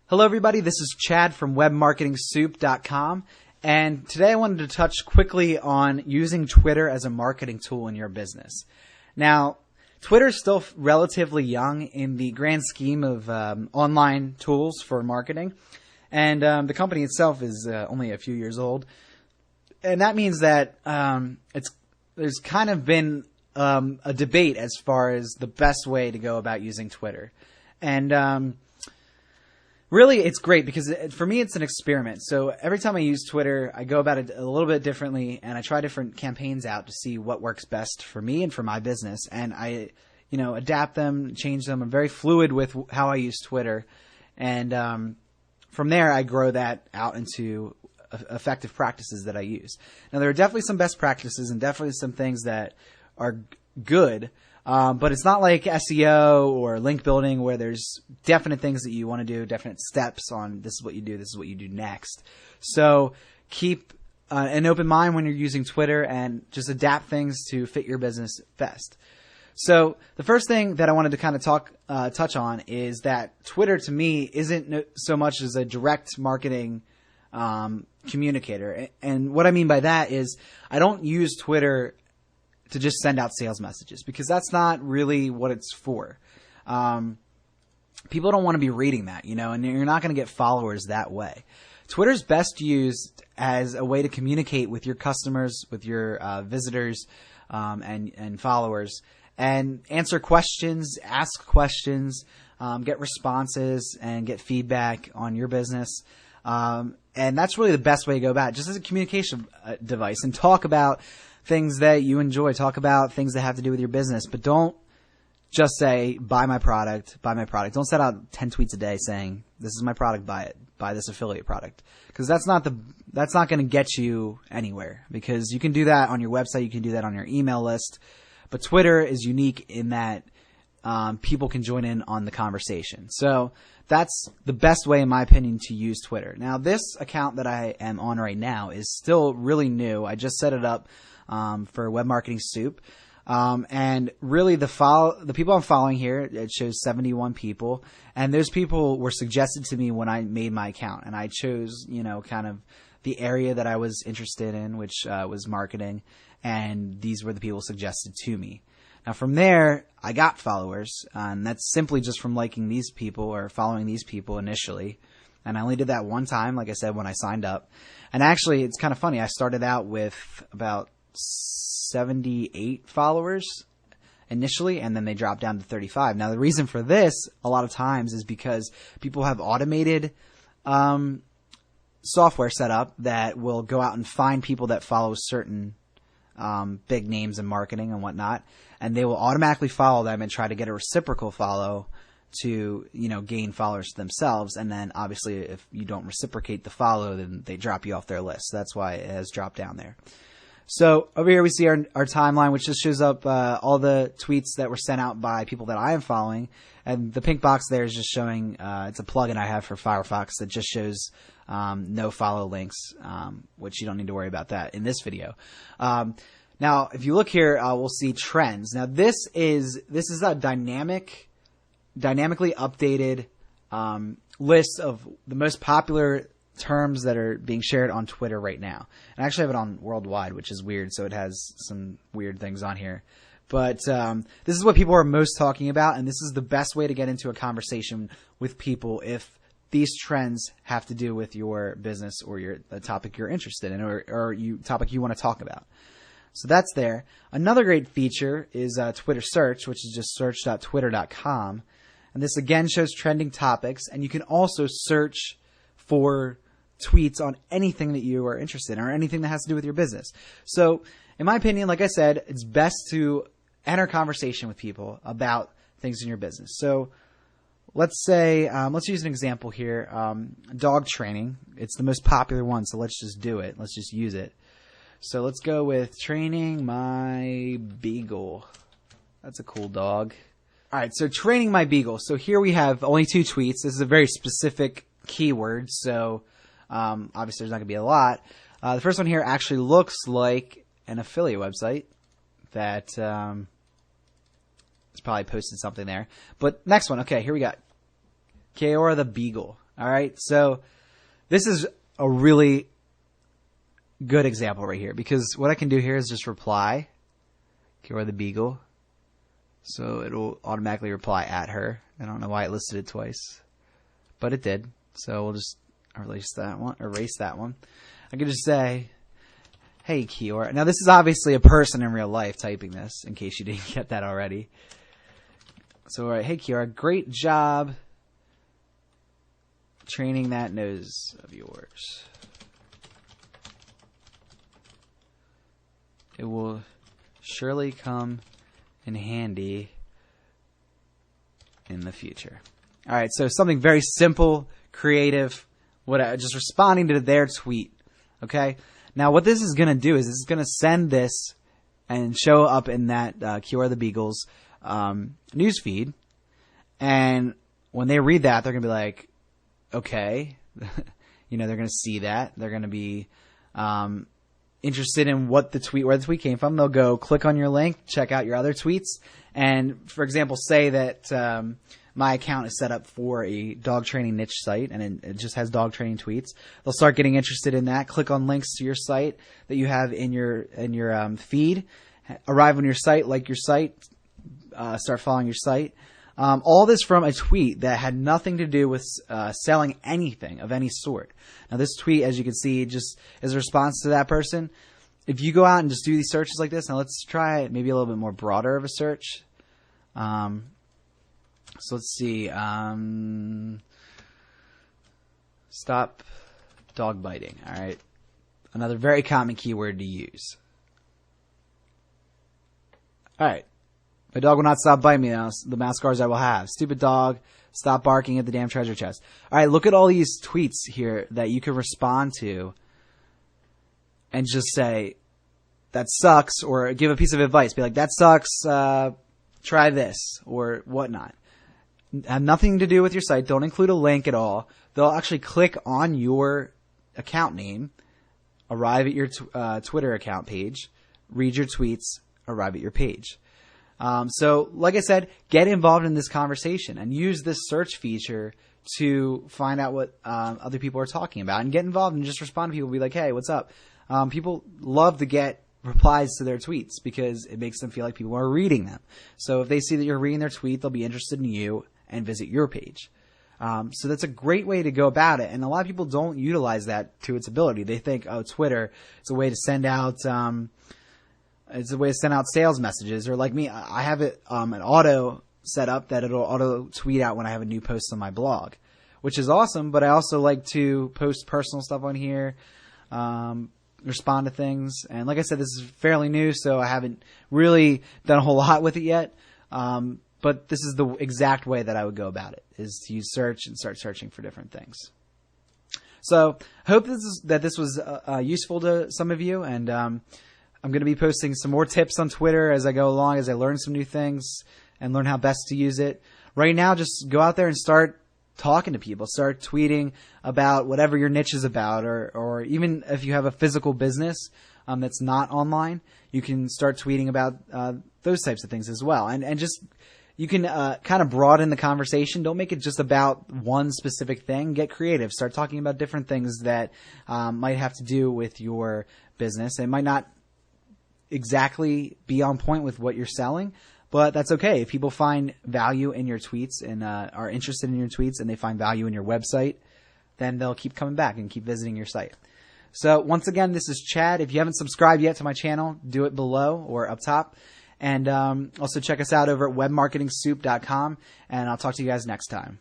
Hello everybody, this is Chad from webmarketingsoup.com, and today I wanted to touch quickly on using Twitter as a marketing tool in your business. Now, Twitter is still relatively young in the grand scheme of online tools for marketing, and the company itself is only a few years old, and that means that there's kind of been a debate as far as the best way to go about using Twitter, and really, it's great because for me, it's an experiment. So every time I use Twitter, I go about it a little bit differently, and I try different campaigns out to see what works best for me and for my business. And I, adapt them, change them. I'm very fluid with how I use Twitter, and from there, I grow that out into effective practices that I use. Now, there are definitely some best practices and definitely some things that are good. But it's not like SEO or link building where there's definite things that you want to do, definite steps on this is what you do, this is what you do next. So keep an open mind when you're using Twitter and just adapt things to fit your business best. So the first thing that I wanted to kind of touch on is that Twitter to me isn't so much as a direct marketing communicator. And what I mean by that is I don't use Twitter to just send out sales messages because that's not really what it's for. People don't want to be reading that, and you're not going to get followers that way. Twitter's best used as a way to communicate with your customers, with your visitors, and followers, and answer questions, ask questions, get responses, and get feedback on your business. And that's really the best way to go about it, just as a communication device, and talk about things that you enjoy, talk about things that have to do with your business, but don't just say, buy my product, buy my product. Don't set out 10 tweets a day saying, this is my product, buy it, buy this affiliate product. Because that's not going to get you anywhere, because you can do that on your website, you can do that on your email list, but Twitter is unique in that people can join in on the conversation. So that's the best way, in my opinion, to use Twitter. Now, this account that I am on right now is still really new. I just set it up for Web Marketing Soup. And really the people I'm following here, it shows 71 people, and those people were suggested to me when I made my account, and I chose, kind of the area that I was interested in, which was marketing, and these were the people suggested to me. Now from there, I got followers, and that's simply just from liking these people or following these people initially. And I only did that one time, like I said, when I signed up. And actually, it's kind of funny. I started out with about 78 followers initially, and then they dropped down to 35. Now, the reason for this, a lot of times, is because people have automated software set up that will go out and find people that follow certain big names in marketing and whatnot, and they will automatically follow them and try to get a reciprocal follow to, gain followers themselves. And then obviously if you don't reciprocate the follow, then they drop you off their list. That's why it has dropped down there. So over here we see our timeline, which just shows up all the tweets that were sent out by people that I am following. And the pink box there is just showing, it's a plugin I have for Firefox that just shows no follow links, which you don't need to worry about that in this video. Now, if you look here, we'll see trends. Now, this is a dynamically updated list of the most popular terms that are being shared on Twitter right now. And I actually have it on worldwide, which is weird, so it has some weird things on here. But this is what people are most talking about, and this is the best way to get into a conversation with people if these trends have to do with your business or the topic you're interested in or topic you want to talk about. So that's there. Another great feature is Twitter Search, which is just search.twitter.com. And this again shows trending topics, and you can also search for tweets on anything that you are interested in or anything that has to do with your business. So in my opinion, like I said, it's best to enter conversation with people about things in your business. So let's say, let's use an example here. Dog training. It's the most popular one, so let's just do it. Let's just use it. So let's go with training my beagle. That's a cool dog. All right, so training my beagle. So here we have only 2 tweets. This is a very specific keyword, so obviously there's not going to be a lot. The first one here actually looks like an affiliate website that has probably posted something there. But next one, okay, here we got Keora the Beagle. All right. So this is a really good example right here, because what I can do here is just reply, Kiora the Beagle. So it'll automatically reply at her. I don't know why it listed it twice, but it did. So we'll just erase that one. I could just say, hey, Kiora. Now, this is obviously a person in real life typing this, in case you didn't get that already. So, all right, hey, Kiora, great job training that nose of yours. It will surely come in handy in the future. All right, so something very simple, creative, just responding to their tweet, okay? Now, what this is going to do is it's going to send this and show up in that Kiora the Beagle's news feed. And when they read that, they're going to be like, okay. You know, they're going to see that. They're going to be interested in where the tweet came from. They'll go click on your link, check out your other tweets. And, for example, say that my account is set up for a dog training niche site, and it just has dog training tweets. They'll start getting interested in that. Click on links to your site that you have in your feed. Arrive on your site, like your site, start following your site. All this from a tweet that had nothing to do with selling anything of any sort. Now, this tweet, as you can see, just is a response to that person. If you go out and just do these searches like this, now let's try maybe a little bit more broader of a search. So let's see. Stop dog biting. All right. Another very common keyword to use. All right. My dog will not stop biting me. The mouse scars I will have. Stupid dog. Stop barking at the damn treasure chest. All right. Look at all these tweets here that you can respond to and just say, that sucks, or give a piece of advice. Be like, that sucks. Try this, or whatnot. Have nothing to do with your site. Don't include a link at all. They'll actually click on your account name, arrive at your Twitter account page, read your tweets, arrive at your page. So, like I said, get involved in this conversation and use this search feature to find out what other people are talking about, and get involved and just respond to people. Be like, hey, what's up? People love to get replies to their tweets because it makes them feel like people are reading them. So if they see that you're reading their tweet, they'll be interested in you and visit your page. So that's a great way to go about it. And a lot of people don't utilize that to its ability. They think, oh, Twitter, it's a way to send out, sales messages. Or like me, I have it, an auto set up that it'll auto tweet out when I have a new post on my blog, which is awesome. But I also like to post personal stuff on here, respond to things. And like I said, this is fairly new, so I haven't really done a whole lot with it yet. But this is the exact way that I would go about it, is to use search and start searching for different things. So I hope this was useful to some of you. And I'm going to be posting some more tips on Twitter as I go along, as I learn some new things and learn how best to use it. Right now, just go out there and start talking to people. Start tweeting about whatever your niche is about, or even if you have a physical business that's not online, you can start tweeting about those types of things as well. And just, you can kind of broaden the conversation. Don't make it just about one specific thing. Get creative. Start talking about different things that might have to do with your business. It might not exactly be on point with what you're selling, but that's okay. If people find value in your tweets and are interested in your tweets, and they find value in your website, then they'll keep coming back and keep visiting your site. So once again, this is Chad. If you haven't subscribed yet to my channel, do it below or up top. And also check us out over at webmarketingsoup.com, and I'll talk to you guys next time.